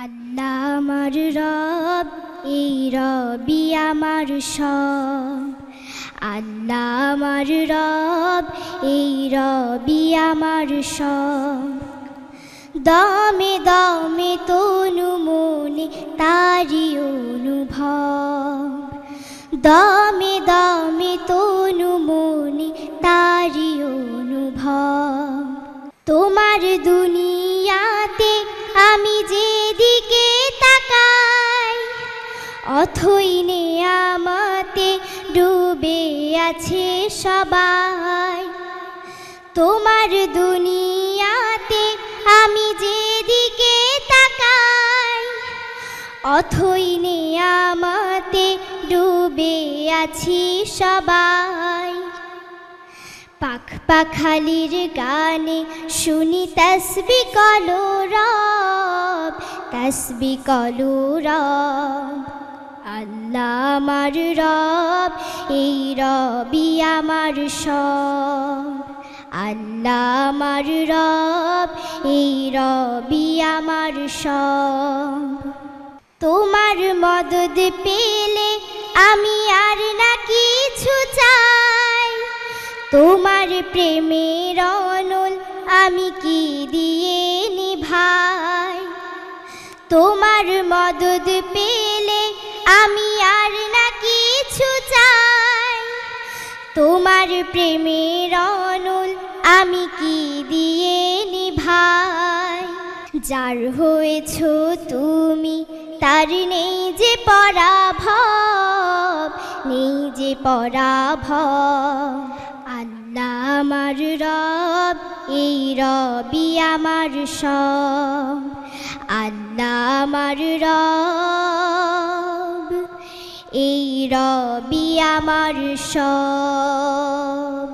আল্লাহ আমার রব, এই রবি আমার সব। আল্লাহ আমার রব, এই রবি আমার সব। দমে দমে তনু মনে তারি অনুভব। দমে দমে তনু মনে তারি অনুভব। তোমার দুনিয়াতে আমি যেদিকে তাকাই, অথই নেয়ামতে ডুবে আছে সবাই। তোমার দুনিয়াতে আমি যেদিকে তাকাই, অথই নেয়ামতে ডুবে আছি সবাই। পাখ পাখালির গানে শুনি তসবিহ কলো রব, তসবিহ কলো রব। আল্লাহ আমার রব, এই রবি আমার সব। আল্লাহ আমার রব, এই রবি আমার সব। তোমার মদদ পেলে আমি আর না কিছু চাই। তোমার প্রেমের অনল আমি কি দিয়ে নিভাই। তোমার মদদ পেলে আমি আর না কিছু চাই। তোমার প্রেমের অনল আমি কি দিয়ে নিভাই। যার হয়েছ তুমি তার নেই যে পরাভব, নেই যে পরাভব। আল্লাহ আমার রব, এই রবি আমার সব। আল্লাহ আমার রব, এই রবি আমার সব।